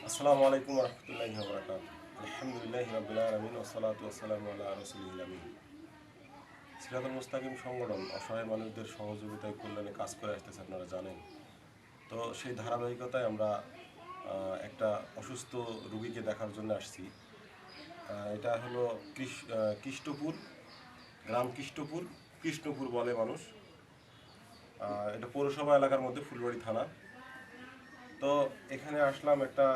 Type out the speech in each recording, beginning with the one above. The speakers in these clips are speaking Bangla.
আসসালামু আলাইকুম রহমতুল্লাহি বারাকাতুহু। আলহামদুলিল্লাহি রাব্বিল আলামিন ওয়াসসালাতু ওয়াসসালামু আলা রাসূলিল আমিন। সিরাতুল মুস্তাকিম সংগঠন অসহায় মানুষদের সহযোগিতায় কল্যাণে কাজ করে আসতেছে, আপনারা জানেন। তো সেই ধারাবাহিকতায় আমরা একটা অসুস্থ রুগীকে দেখার জন্য আসছি। এটা হলো কৃষ্টপুর, গ্রাম কৃষ্টপুর, কৃষ্ণপুর বলে মানুষ। এটা পৌরসভা এলাকার মধ্যে, ফুলবাড়ি থানা। তো এখানে আসলাম, একটা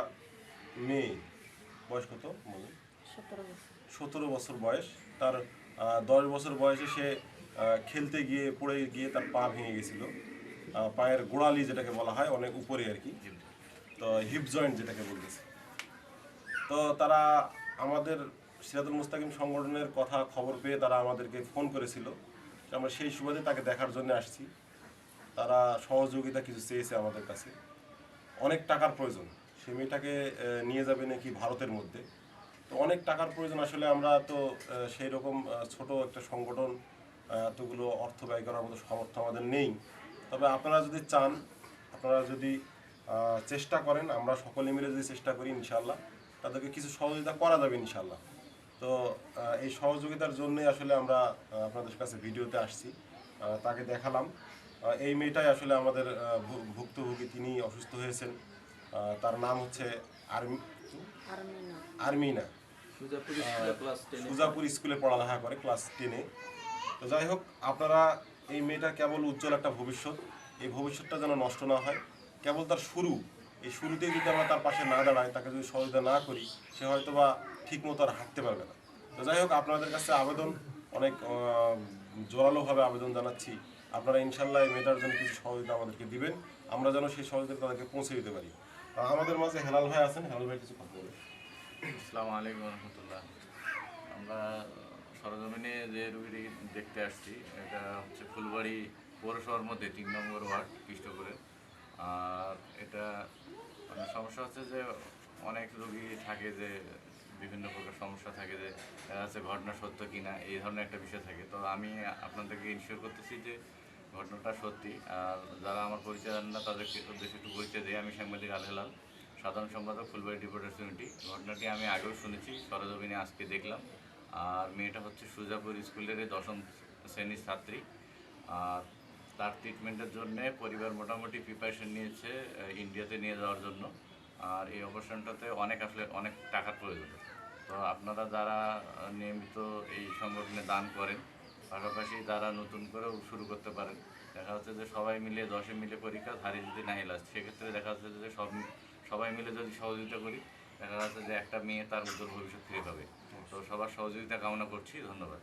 মেয়ে, বয়স কত বলুন? 17 বছর বয়স তার। 10 বছর বয়সে সে খেলতে গিয়ে পড়ে গিয়ে তার পা ভেঙে গেছিল। পায়ের গোড়ালি যেটাকে বলা হয়, অনেক উপরে আর কি। তো হিপ জয়েন্ট যেটাকে বলতেছে। তো তারা আমাদের সিরাতুল মুস্তাকিম সংগঠনের কথা খবর পেয়ে তারা আমাদেরকে ফোন করেছিল। আমরা সেই সুবাদে তাকে দেখার জন্য আসছি। তারা সহযোগিতা কিছু চেয়েছে আমাদের কাছে। অনেক টাকার প্রয়োজন, সে মেয়েটাকে নিয়ে যাবে নাকি ভারতের মধ্যে। তো অনেক টাকার প্রয়োজন। আসলে আমরা তো সেই রকম ছোট একটা সংগঠন, এতগুলো অর্থ ব্যয় করার মতো সামর্থ্য আমাদের নেই। তবে আপনারা যদি চান, আপনারা যদি চেষ্টা করেন, আমরা সকলে মিলে যদি চেষ্টা করি, ইনশাল্লাহ তাদেরকে কিছু সহযোগিতা করা যাবে ইনশাল্লাহ। তো এই সহযোগিতার জন্যই আসলে আমরা আপনাদের কাছে ভিডিওতে আসছি, তাকে দেখালাম। এই মেয়েটাই আসলে আমাদের ভুক্তভোগী, তিনি অসুস্থ হয়েছেন। তার নাম হচ্ছে আরমিনা। সুজাপুর স্কুলে পড়ালেখা করে, ক্লাস 10-এ। তো যাই হোক, আপনারা, এই মেয়েটা কেবল উজ্জ্বল একটা ভবিষ্যৎ, এই ভবিষ্যৎটা যেন নষ্ট না হয়। কেবল তার শুরু, এই শুরুতেই যদি আমরা তার পাশে না দাঁড়াই, তাকে যদি সহযোগিতা না করি, সে হয়তো বা ঠিক মতো আর হাঁটতে পারবে না। তো যাই হোক, আপনাদের কাছে আবেদন, অনেক জোরালোভাবে আবেদন জানাচ্ছি, আপনারা ইনশাল্লাহ এই মেয়েটার জন্য কিছু সহযোগিতা আমাদেরকে দিবেন, আমরা যেন সেই সহযোগিতা তাদেরকে পৌঁছে দিতে পারি। আমাদের মাঝে হেলাল ভাই আছেন, হেলাল ভাই কিছু কথা বলুন। আসসালামু আলাইকুম রহমতুল্লাহ। আমরা সরজমিনে যে রুগীটি দেখতে আসছি, এটা হচ্ছে ফুলবাড়ি পৌরসভার মধ্যে 3 নম্বর ওয়ার্ড কৃষ্টপুরে। আর এটা মানে সমস্যা হচ্ছে যে অনেক রুগী থাকে যে বিভিন্ন প্রকার সমস্যা থাকে, যে দেখা যাচ্ছে ঘটনা সত্য কিনা এই ধরনের একটা বিষয় থাকে। তো আমি আপনাদেরকে ইনশিওর করতেছি যে ঘটনাটা সত্যি। আর যারা আমার পরিচয় জানেন না তাদেরকে উদ্দেশ্যে একটু পরিচয় দিই। আমি সাংবাদিক আল হেলাল, সাধারণ সম্পাদক ফুলবাড়ি রিপোর্টার্স ইউনিটি। ঘটনাটি আমি আগেও শুনেছি, সরজমিনে আজকে দেখলাম। আর মেয়েটা হচ্ছে সুজাপুর স্কুলের 10ম শ্রেণীর ছাত্রী। আর তার ট্রিটমেন্টের জন্যে পরিবার মোটামুটি প্রিপারেশন নিয়েছে ইন্ডিয়াতে নিয়ে যাওয়ার জন্য। আর এই অপারেশনটাতে আসলে অনেক টাকার প্রয়োজন। তো আপনারা যারা নিয়মিত এই সংগঠনে দান করেন, পাশাপাশি যারা নতুন করেও শুরু করতে পারেন, দেখা যাচ্ছে যে সবাই মিলে 10-এ মিলে পরীক্ষা, ধারে যদি নাহি লাস্ট, সেক্ষেত্রে দেখা যাচ্ছে যে সবাই মিলে যদি সহযোগিতা করি, দেখা যাচ্ছে যে একটা মেয়ে তার উজ্জ্বল ভবিষ্যৎ ফিরে পাবে। তো সবার সহযোগিতা কামনা করছি। ধন্যবাদ।